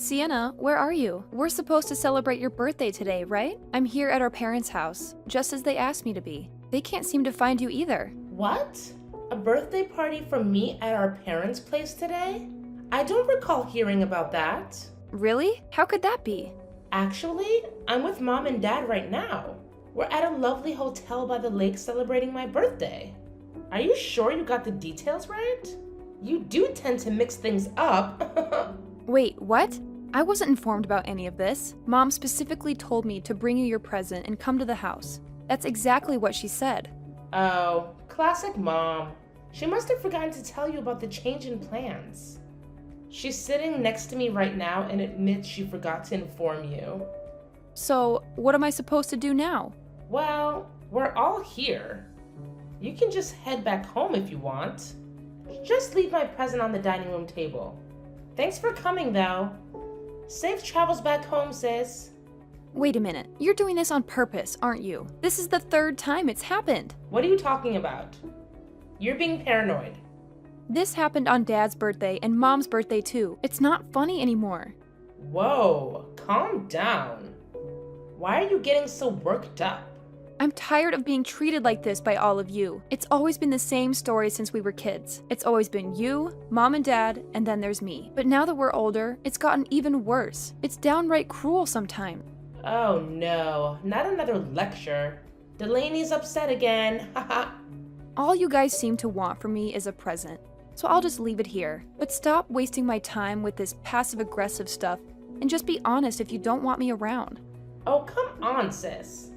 Sienna, where are you? We're supposed to celebrate your birthday today, right? I'm here at our parents' house, just as they asked me to be. They can't seem to find you either. What? A birthday party for me at our parents' place today? I don't recall hearing about that. Really? How could that be? Actually, I'm with Mom and Dad right now. We're at a lovely hotel by the lake celebrating my birthday. Are you sure you got the details right? You do tend to mix things up. Wait, what? I wasn't informed about any of this. Mom specifically told me to bring you your present and come to the house. That's exactly what she said. Oh, classic Mom. She must have forgotten to tell you about the change in plans. She's sitting next to me right now and admits she forgot to inform you. So, what am I supposed to do now? Well, we're all here. You can just head back home if you want. Just leave my present on the dining room table. Thanks for coming, though. Safe travels back home, sis. Wait a minute. You're doing this on purpose, aren't you? This is the third time it's happened. What are you talking about? You're being paranoid. This happened on Dad's birthday and Mom's birthday too. It's not funny anymore. Whoa, calm down. Why are you getting so worked up? I'm tired of being treated like this by all of you. It's always been the same story since we were kids. It's always been you, Mom and Dad, and then there's me. But now that we're older, it's gotten even worse. It's downright cruel sometimes. Oh no, not another lecture. Delaney's upset again, haha. All you guys seem to want from me is a present. So I'll just leave it here. But stop wasting my time with this passive-aggressive stuff and just be honest if you don't want me around. Oh, come on, sis.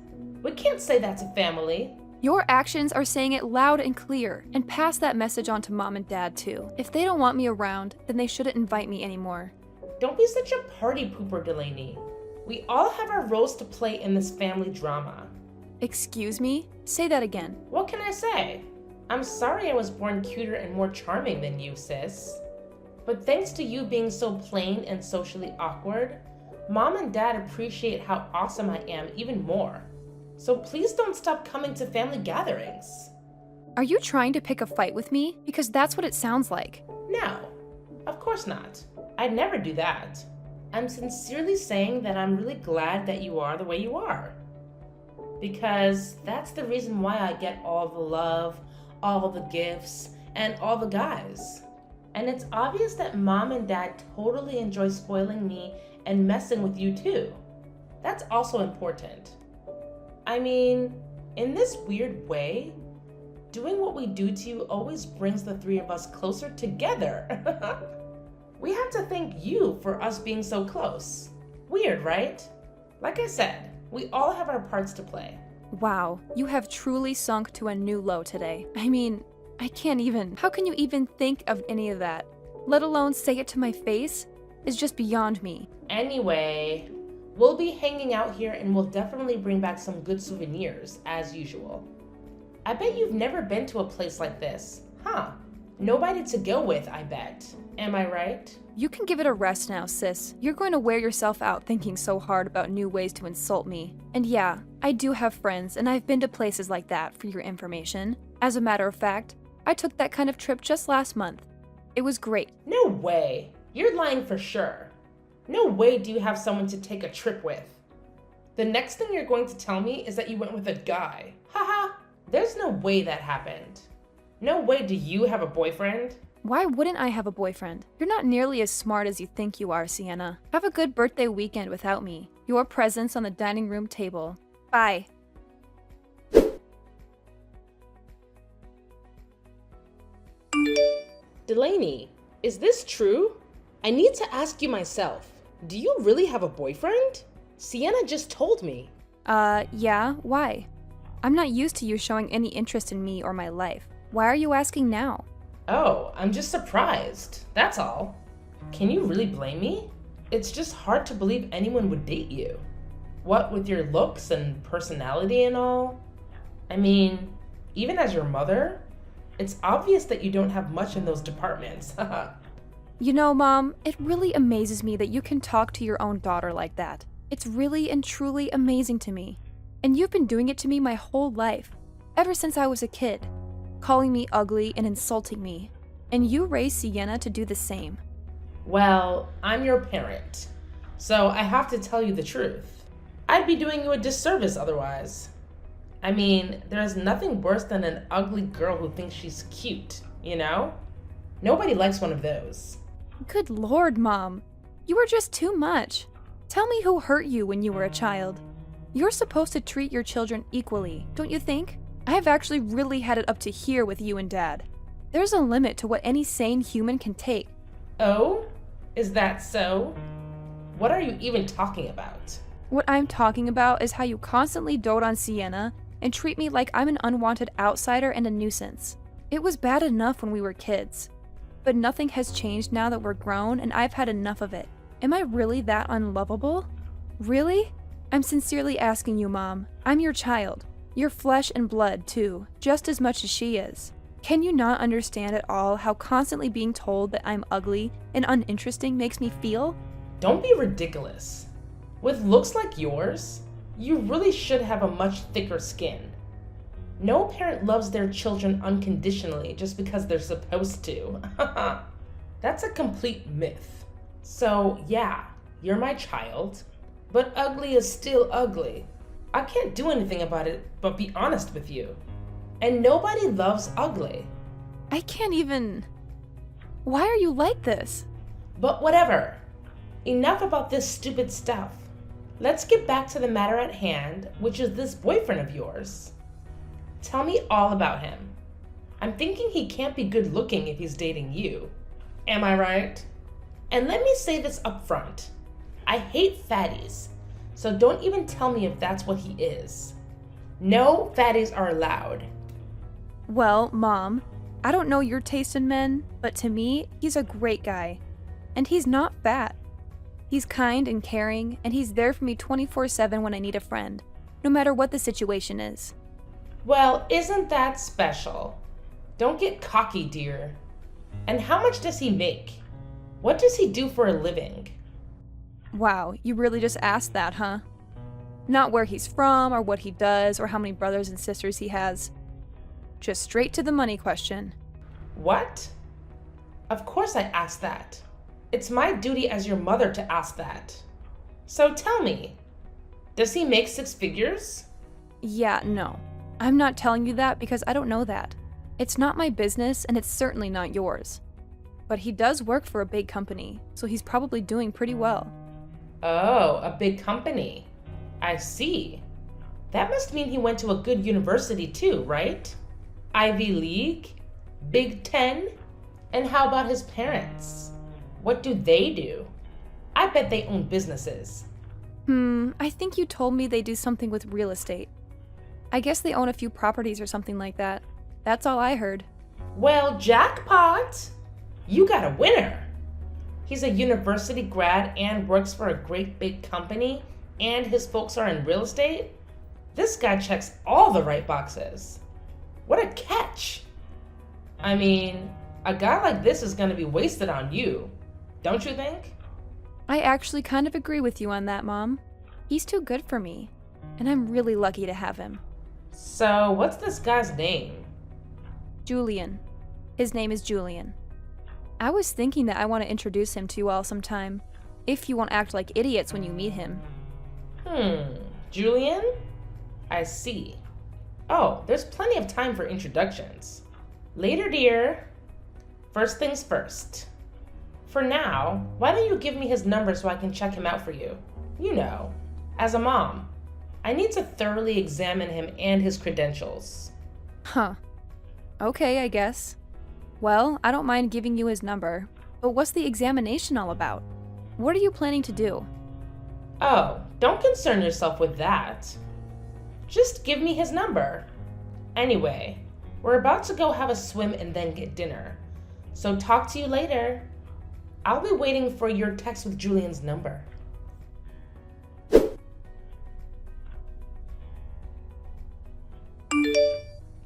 We can't say that to family. Your actions are saying it loud and clear, and pass that message on to Mom and Dad too. If they don't want me around, then they shouldn't invite me anymore. Don't be such a party pooper, Delaney. We all have our roles to play in this family drama. Excuse me? Say that again. What can I say? I'm sorry I was born cuter and more charming than you, sis. But thanks to you being so plain and socially awkward, Mom and Dad appreciate how awesome I am even more. So please don't stop coming to family gatherings. Are you trying to pick a fight with me? Because that's what it sounds like. No, of course not. I'd never do that. I'm sincerely saying that I'm really glad that you are the way you are. Because that's the reason why I get all the love, all the gifts, and all the guys. And it's obvious that Mom and Dad totally enjoy spoiling me and messing with you too. That's also important. I mean, in this weird way, doing what we do to you always brings the three of us closer together. We have to thank you for us being so close. Weird, right? Like I said, we all have our parts to play. Wow, you have truly sunk to a new low today. I mean, I can't even. How can you even think of any of that? Let alone say it to my face? It's just beyond me. Anyway, we'll be hanging out here and we'll definitely bring back some good souvenirs, as usual. I bet you've never been to a place like this, huh? Nobody to go with, I bet. Am I right? You can give it a rest now, sis. You're going to wear yourself out thinking so hard about new ways to insult me. And yeah, I do have friends, and I've been to places like that, for your information. As a matter of fact, I took that kind of trip just last month. It was great. No way. You're lying for sure. No way do you have someone to take a trip with. The next thing you're going to tell me is that you went with a guy. Haha, there's no way that happened. No way do you have a boyfriend? Why wouldn't I have a boyfriend? You're not nearly as smart as you think you are, Sienna. Have a good birthday weekend without me. Your presents on the dining room table. Bye. Delaney, is this true? I need to ask you myself. Do you really have a boyfriend? Sienna just told me. Yeah, why? I'm not used to you showing any interest in me or my life. Why are you asking now? Oh, I'm just surprised. That's all. Can you really blame me? It's just hard to believe anyone would date you. What with your looks and personality and all? I mean, even as your mother, it's obvious that you don't have much in those departments. You know, Mom, it really amazes me that you can talk to your own daughter like that. It's really and truly amazing to me. And you've been doing it to me my whole life, ever since I was a kid, calling me ugly and insulting me. And you raised Sienna to do the same. Well, I'm your parent. So I have to tell you the truth. I'd be doing you a disservice otherwise. I mean, there's nothing worse than an ugly girl who thinks she's cute, you know? Nobody likes one of those. Good Lord, Mom. You are just too much. Tell me who hurt you when you were a child. You're supposed to treat your children equally, don't you think? I have actually really had it up to here with you and Dad. There's a limit to what any sane human can take. Oh? Is that so? What are you even talking about? What I'm talking about is how you constantly dote on Sienna and treat me like I'm an unwanted outsider and a nuisance. It was bad enough when we were kids, but nothing has changed now that we're grown and I've had enough of it. Am I really that unlovable? Really? I'm sincerely asking you, Mom. I'm your child. Your flesh and blood, too, just as much as she is. Can you not understand at all how constantly being told that I'm ugly and uninteresting makes me feel? Don't be ridiculous. With looks like yours, you really should have a much thicker skin. No parent loves their children unconditionally just because they're supposed to. That's a complete myth. So, yeah, you're my child, but ugly is still ugly. I can't do anything about it but be honest with you. And nobody loves ugly. I can't even... Why are you like this? But whatever. Enough about this stupid stuff. Let's get back to the matter at hand, which is this boyfriend of yours. Tell me all about him. I'm thinking he can't be good looking if he's dating you. Am I right? And let me say this up front. I hate fatties, so don't even tell me if that's what he is. No fatties are allowed. Well, Mom, I don't know your taste in men, but to me, he's a great guy. And he's not fat. He's kind and caring, and he's there for me 24/7 when I need a friend, no matter what the situation is. Well, isn't that special? Don't get cocky, dear. And how much does he make? What does he do for a living? Wow, you really just asked that, huh? Not where he's from, or what he does, or how many brothers and sisters he has. Just straight to the money question. What? Of course I asked that. It's my duty as your mother to ask that. So tell me, does he make 6 figures? Yeah, no. I'm not telling you that because I don't know that. It's not my business, and it's certainly not yours. But he does work for a big company, so he's probably doing pretty well. Oh, a big company. I see. That must mean he went to a good university too, right? Ivy League? Big Ten? And how about his parents? What do they do? I bet they own businesses. I think you told me they do something with real estate. I guess they own a few properties or something like that. That's all I heard. Well, jackpot! You got a winner! He's a university grad and works for a great big company, and his folks are in real estate? This guy checks all the right boxes. What a catch! I mean, a guy like this is going to be wasted on you, don't you think? I actually kind of agree with you on that, Mom. He's too good for me, and I'm really lucky to have him. So, what's this guy's name? Julian. His name is Julian. I was thinking that I want to introduce him to you all sometime, if you won't act like idiots when you meet him. Julian? I see. Oh, there's plenty of time for introductions. Later, dear. First things first. For now, why don't you give me his number so I can check him out for you? You know, as a mom. I need to thoroughly examine him and his credentials. Huh. Okay, I guess. Well, I don't mind giving you his number, but what's the examination all about? What are you planning to do? Oh, don't concern yourself with that. Just give me his number. Anyway, we're about to go have a swim and then get dinner. So talk to you later. I'll be waiting for your text with Julian's number.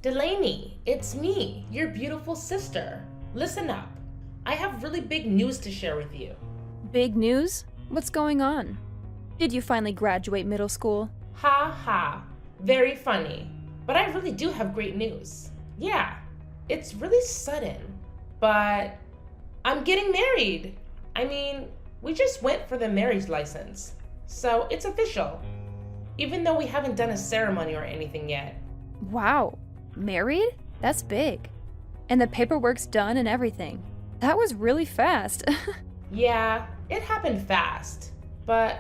Delaney, it's me, your beautiful sister. Listen up. I have really big news to share with you. Big news? What's going on? Did you finally graduate middle school? Ha ha. Very funny. But I really do have great news. Yeah, it's really sudden, but I'm getting married. I mean, We just went for the marriage license. So it's official. Even though we haven't done a ceremony or anything yet. Wow, married? That's big. And the paperwork's done and everything. That was really fast. Yeah, it happened fast. But,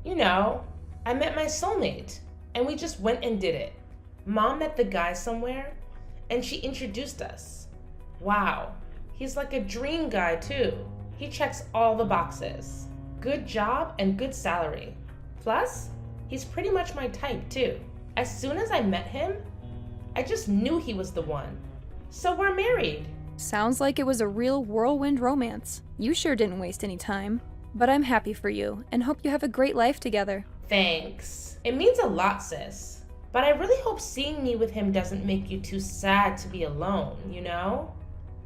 you know, I met my soulmate and we just went and did it. Mom met the guy somewhere and she introduced us. Wow, he's like a dream guy too. He checks all the boxes. Good job and good salary. Plus, he's pretty much my type too. As soon as I met him, I just knew he was the one. So we're married. Sounds like it was a real whirlwind romance. You sure didn't waste any time. But I'm happy for you and hope you have a great life together. Thanks. It means a lot, sis. But I really hope seeing me with him doesn't make you too sad to be alone, you know?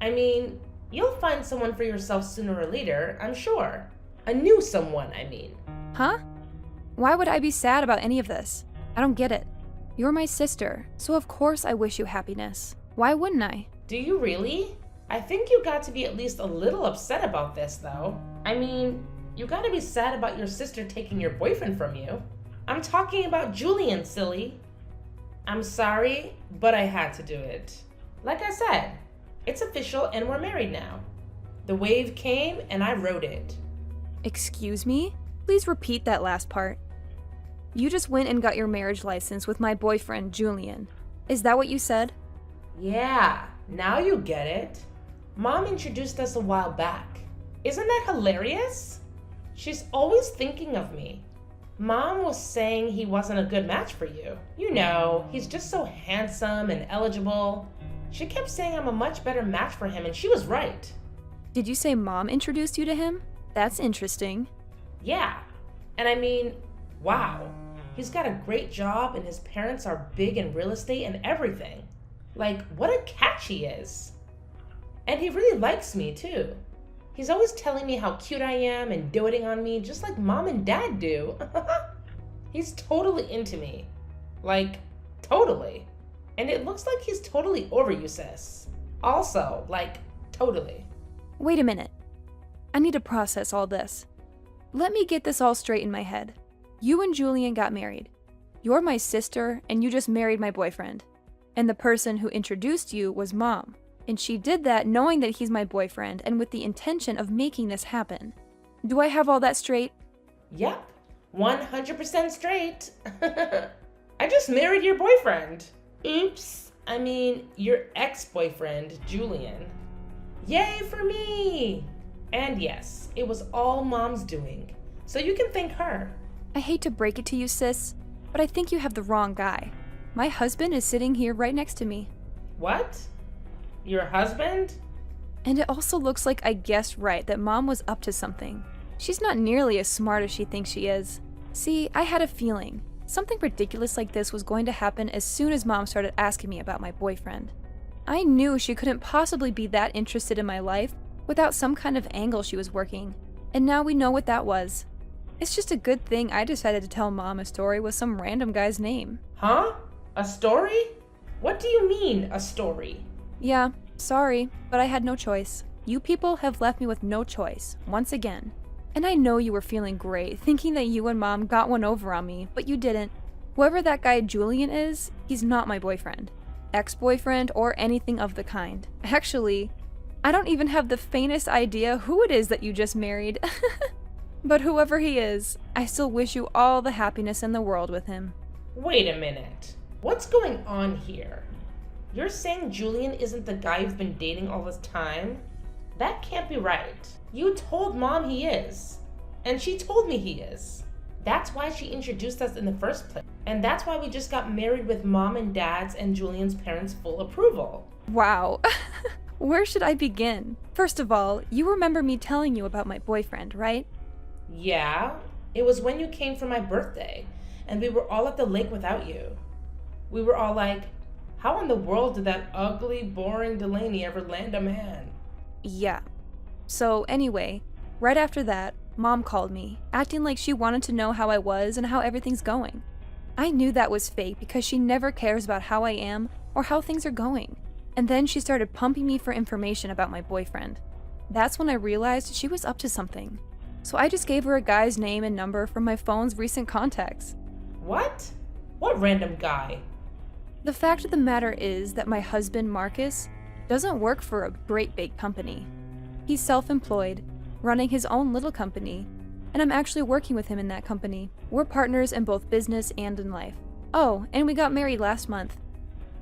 I mean, you'll find someone for yourself sooner or later, I'm sure. A new someone, I mean. Huh? Why would I be sad about any of this? I don't get it. You're my sister, so of course I wish you happiness. Why wouldn't I? Do you really? I think you got to be at least a little upset about this, though. I mean, you gotta be sad about your sister taking your boyfriend from you. I'm talking about Julian, silly. I'm sorry, but I had to do it. Like I said, it's official and we're married now. The wave came and I rode it. Excuse me? Please repeat that last part. You just went and got your marriage license with my boyfriend, Julian. Is that what you said? Yeah, now you get it. Mom introduced us a while back. Isn't that hilarious? She's always thinking of me. Mom was saying he wasn't a good match for you. You know, he's just so handsome and eligible. She kept saying I'm a much better match for him, and she was right. Did you say Mom introduced you to him? That's interesting. Yeah, and I mean, wow. He's got a great job, and his parents are big in real estate and everything. Like, what a catch he is. And he really likes me, too. He's always telling me how cute I am and doting on me, just like Mom and Dad do. He's totally into me. Like, totally. And it looks like he's totally over you, sis. Also, like, totally. Wait a minute. I need to process all this. Let me get this all straight in my head. You and Julian got married. You're my sister, and you just married my boyfriend. And the person who introduced you was Mom. And she did that knowing that he's my boyfriend and with the intention of making this happen. Do I have all that straight? Yep, 100% straight. I just married your boyfriend. Oops, I mean your ex-boyfriend, Julian. Yay for me! And yes, it was all Mom's doing, so you can thank her. I hate to break it to you, sis, but I think you have the wrong guy. My husband is sitting here right next to me. What? Your husband? And it also looks like I guessed right that Mom was up to something. She's not nearly as smart as she thinks she is. See, I had a feeling. Something ridiculous like this was going to happen as soon as Mom started asking me about my boyfriend. I knew she couldn't possibly be that interested in my life without some kind of angle she was working. And now we know what that was. It's just a good thing I decided to tell Mom a story with some random guy's name. Huh? A story? What do you mean, a story? Yeah, sorry, but I had no choice. You people have left me with no choice, once again. And I know you were feeling great, thinking that you and Mom got one over on me, but you didn't. Whoever that guy Julian is, he's not my boyfriend. Ex-boyfriend or anything of the kind. Actually, I don't even have the faintest idea who it is that you just married. But whoever he is, I still wish you all the happiness in the world with him. Wait a minute. What's going on here? You're saying Julian isn't the guy you've been dating all this time? That can't be right. You told Mom he is. And she told me he is. That's why she introduced us in the first place. And that's why we just got married with Mom and Dad's and Julian's parents' full approval. Wow. Where should I begin? First of all, you remember me telling you about my boyfriend, right? Yeah, it was when you came for my birthday, and we were all at the lake without you. We were all like, how in the world did that ugly, boring Delaney ever land a man? Yeah. So anyway, right after that, Mom called me, acting like she wanted to know how I was and how everything's going. I knew that was fake because she never cares about how I am or how things are going. And then she started pumping me for information about my boyfriend. That's when I realized she was up to something. So I just gave her a guy's name and number from my phone's recent contacts. What? What random guy? The fact of the matter is that my husband, Marcus, doesn't work for a great big company. He's self-employed, running his own little company, and I'm actually working with him in that company. We're partners in both business and in life. Oh, and we got married last month.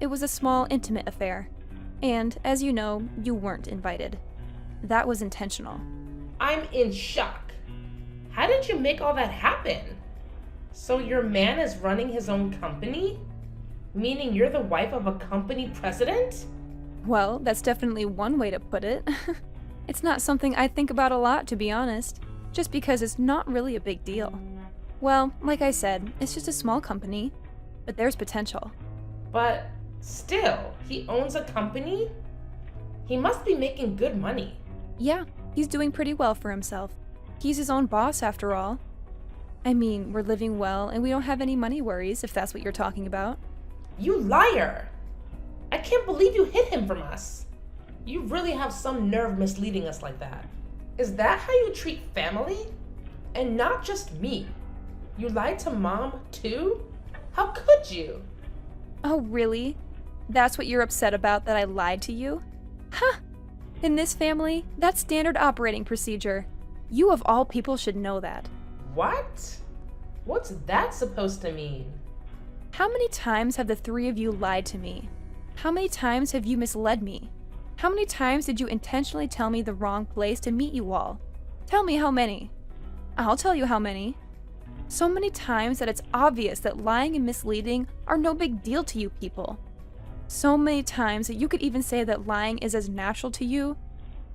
It was a small, intimate affair. And, as you know, you weren't invited. That was intentional. I'm in shock. How did you make all that happen? So your man is running his own company? Meaning you're the wife of a company president? Well, that's definitely one way to put it. It's not something I think about a lot, to be honest, just because it's not really a big deal. Well, like I said, it's just a small company, but there's potential. But still, he owns a company? He must be making good money. Yeah, he's doing pretty well for himself. He's his own boss, after all. I mean, we're living well, and we don't have any money worries, if that's what you're talking about. You liar! I can't believe you hid him from us. You really have some nerve misleading us like that. Is that how you treat family? And not just me. You lied to Mom, too? How could you? Oh, really? That's what you're upset about, that I lied to you? Huh! In this family, that's standard operating procedure. You of all people should know that. What? What's that supposed to mean? How many times have the three of you lied to me? How many times have you misled me? How many times did you intentionally tell me the wrong place to meet you all? Tell me how many. I'll tell you how many. So many times that it's obvious that lying and misleading are no big deal to you people. So many times that you could even say that lying is as natural to you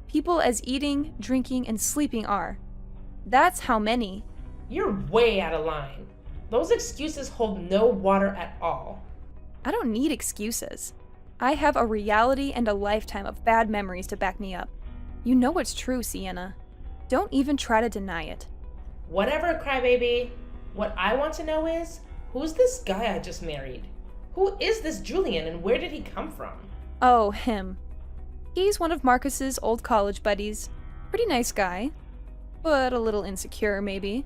people as eating, drinking, and sleeping are. That's how many. You're way out of line. Those excuses hold no water at all. I don't need excuses. I have a reality and a lifetime of bad memories to back me up. You know it's true, Sienna. Don't even try to deny it. Whatever, crybaby. What I want to know is, who's this guy I just married? Who is this Julian and where did he come from? Oh, him. He's one of Marcus's old college buddies. Pretty nice guy, but a little insecure, maybe.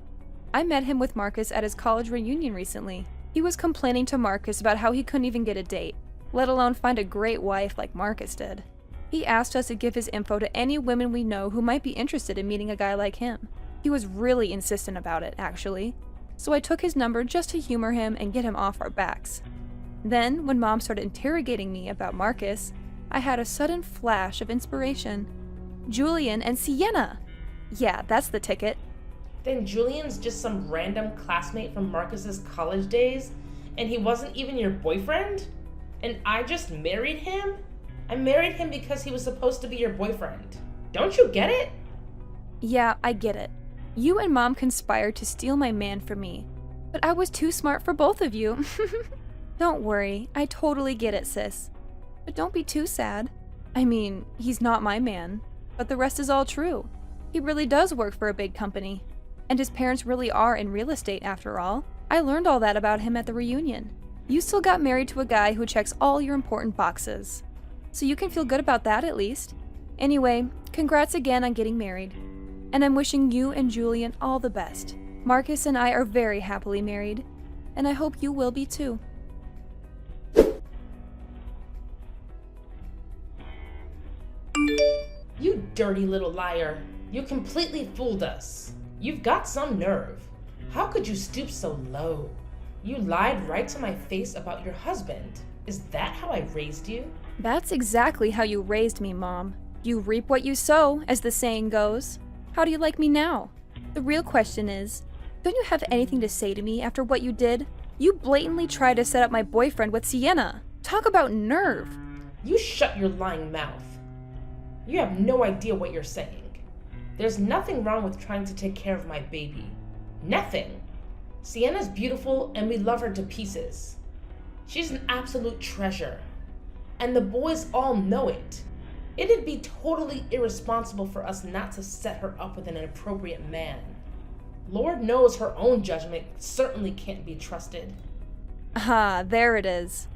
I met him with Marcus at his college reunion recently. He was complaining to Marcus about how he couldn't even get a date, let alone find a great wife like Marcus did. He asked us to give his info to any women we know who might be interested in meeting a guy like him. He was really insistent about it, actually. So I took his number just to humor him and get him off our backs. Then, when Mom started interrogating me about Marcus, I had a sudden flash of inspiration. Julian and Sienna! Yeah, that's the ticket. Then Julian's just some random classmate from Marcus's college days, and he wasn't even your boyfriend? And I just married him? I married him because he was supposed to be your boyfriend. Don't you get it? Yeah, I get it. You and Mom conspired to steal my man from me, but I was too smart for both of you. Don't worry, I totally get it, sis. But don't be too sad. I mean, he's not my man, but the rest is all true. He really does work for a big company, and his parents really are in real estate after all. I learned all that about him at the reunion. You still got married to a guy who checks all your important boxes, so you can feel good about that at least. Anyway, congrats again on getting married, and I'm wishing you and Julian all the best. Marcus and I are very happily married, and I hope you will be too. You dirty little liar. You completely fooled us. You've got some nerve. How could you stoop so low? You lied right to my face about your husband. Is that how I raised you? That's exactly how you raised me, Mom. You reap what you sow, as the saying goes. How do you like me now? The real question is, don't you have anything to say to me after what you did? You blatantly tried to set up my boyfriend with Sienna. Talk about nerve. You shut your lying mouth. You have no idea what you're saying. There's nothing wrong with trying to take care of my baby. Nothing. Sienna's beautiful and we love her to pieces. She's an absolute treasure. And the boys all know it. It'd be totally irresponsible for us not to set her up with an inappropriate man. Lord knows her own judgment certainly can't be trusted. Ah, there it is.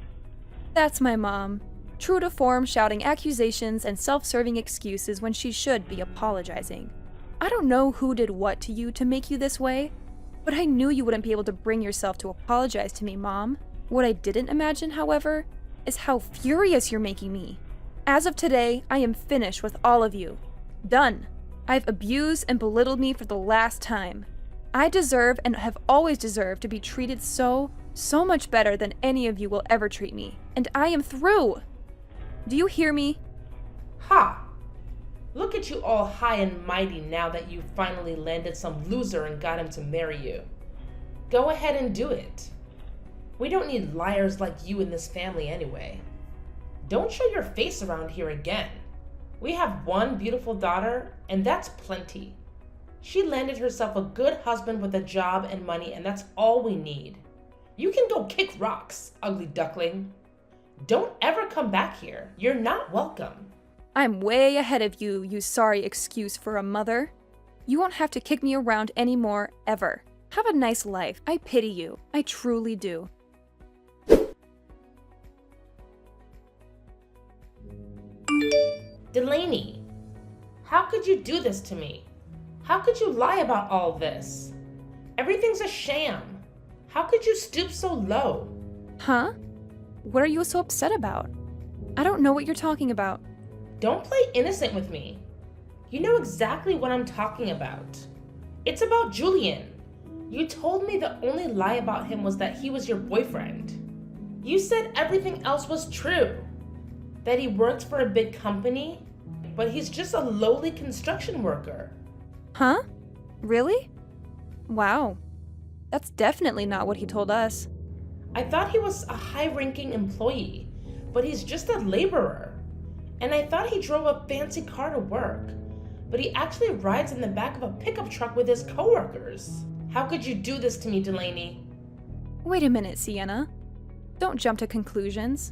That's my mom. True to form, shouting accusations and self-serving excuses when she should be apologizing. I don't know who did what to you to make you this way, but I knew you wouldn't be able to bring yourself to apologize to me, Mom. What I didn't imagine, however, is how furious you're making me. As of today, I am finished with all of you. Done. I've abused and belittled me for the last time. I deserve and have always deserved to be treated so much better than any of you will ever treat me. And I am through. Do you hear me? Ha! Look at you all high and mighty now that you finally landed some loser and got him to marry you. Go ahead and do it. We don't need liars like you in this family anyway. Don't show your face around here again. We have one beautiful daughter, and that's plenty. She landed herself a good husband with a job and money, and that's all we need. You can go kick rocks, ugly duckling. Don't ever come back here. You're not welcome. I'm way ahead of you, you sorry excuse for a mother. You won't have to kick me around anymore, ever. Have a nice life. I pity you. I truly do. Delaney, how could you do this to me? How could you lie about all this? Everything's a sham. How could you stoop so low? Huh? What are you so upset about? I don't know what you're talking about. Don't play innocent with me. You know exactly what I'm talking about. It's about Julian. You told me the only lie about him was that he was your boyfriend. You said everything else was true. That he worked for a big company, but he's just a lowly construction worker. Huh? Really? Wow. That's definitely not what he told us. I thought he was a high-ranking employee, but he's just a laborer. And I thought he drove a fancy car to work, but he actually rides in the back of a pickup truck with his coworkers. How could you do this to me, Delaney? Wait a minute, Sienna. Don't jump to conclusions.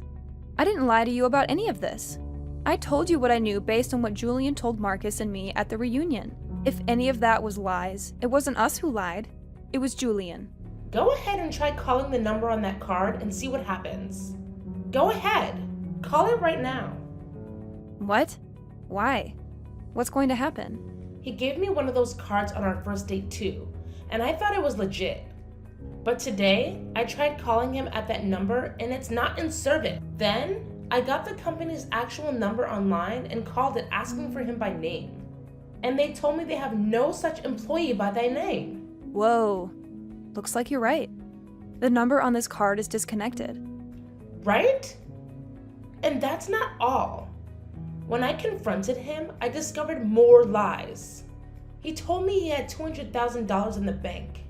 I didn't lie to you about any of this. I told you what I knew based on what Julian told Marcus and me at the reunion. If any of that was lies, it wasn't us who lied. It was Julian. Go ahead and try calling the number on that card and see what happens. Go ahead. Call it right now. What? Why? What's going to happen? He gave me one of those cards on our first date too, and I thought it was legit. But today, I tried calling him at that number and it's not in service. Then, I got the company's actual number online and called it asking for him by name. And they told me they have no such employee by that name. Whoa. Looks like you're right. The number on this card is disconnected. Right? And that's not all. When I confronted him, I discovered more lies. He told me he had $200,000 in the bank.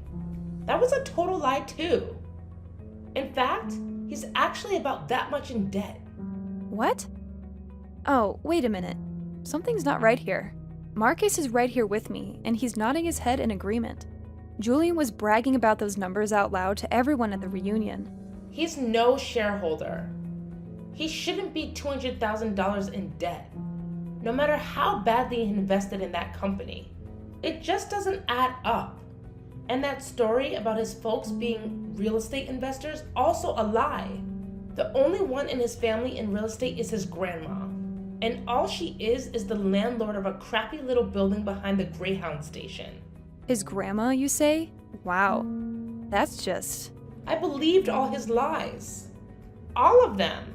That was a total lie too. In fact, he's actually about that much in debt. What? Oh, wait a minute. Something's not right here. Marcus is right here with me, and he's nodding his head in agreement. Julian was bragging about those numbers out loud to everyone at the reunion. He's no shareholder. He shouldn't be $200,000 in debt, no matter how badly he invested in that company. It just doesn't add up. And that story about his folks being real estate investors, also a lie. The only one in his family in real estate is his grandma. And all she is the landlord of a crappy little building behind the Greyhound station. His grandma, you say? Wow. That's just... I believed all his lies. All of them.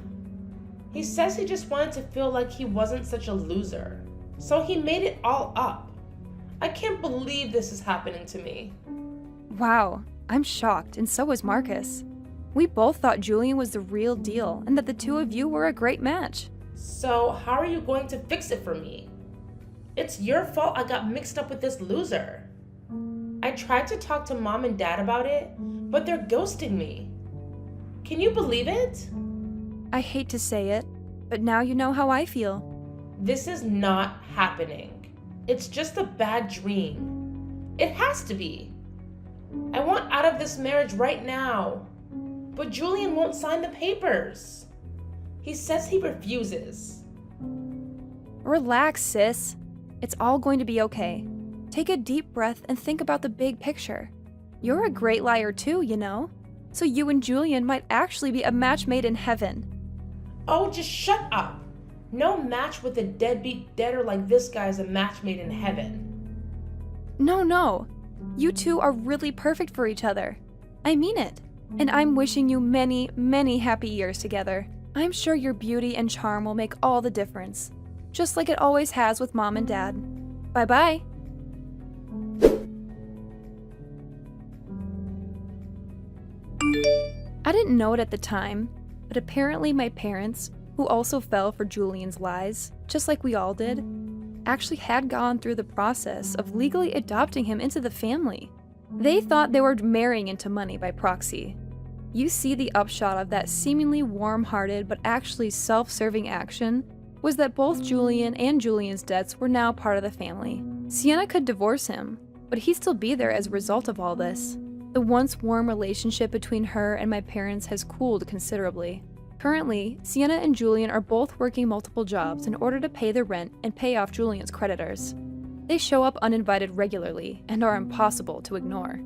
He says he just wanted to feel like he wasn't such a loser. So he made it all up. I can't believe this is happening to me. Wow. I'm shocked, and so is Marcus. We both thought Julian was the real deal, and that the two of you were a great match. So how are you going to fix it for me? It's your fault I got mixed up with this loser. I tried to talk to Mom and Dad about it, but they're ghosting me. Can you believe it? I hate to say it, but now you know how I feel. This is not happening. It's just a bad dream. It has to be. I want out of this marriage right now. But Julian won't sign the papers. He says he refuses. Relax, sis. It's all going to be okay. Take a deep breath and think about the big picture. You're a great liar too, you know? So you and Julian might actually be a match made in heaven. Oh, just shut up. No match with a deadbeat debtor like this guy is a match made in heaven. No. You two are really perfect for each other. I mean it. And I'm wishing you many, many happy years together. I'm sure your beauty and charm will make all the difference, just like it always has with Mom and Dad. Bye-bye. I didn't know it at the time, but apparently my parents, who also fell for Julian's lies, just like we all did, actually had gone through the process of legally adopting him into the family. They thought they were marrying into money by proxy. You see, the upshot of that seemingly warm-hearted but actually self-serving action was that both Julian and Julian's debts were now part of the family. Sienna could divorce him, but he'd still be there as a result of all this. The once warm relationship between her and my parents has cooled considerably. Currently, Sienna and Julian are both working multiple jobs in order to pay the rent and pay off Julian's creditors. They show up uninvited regularly and are impossible to ignore.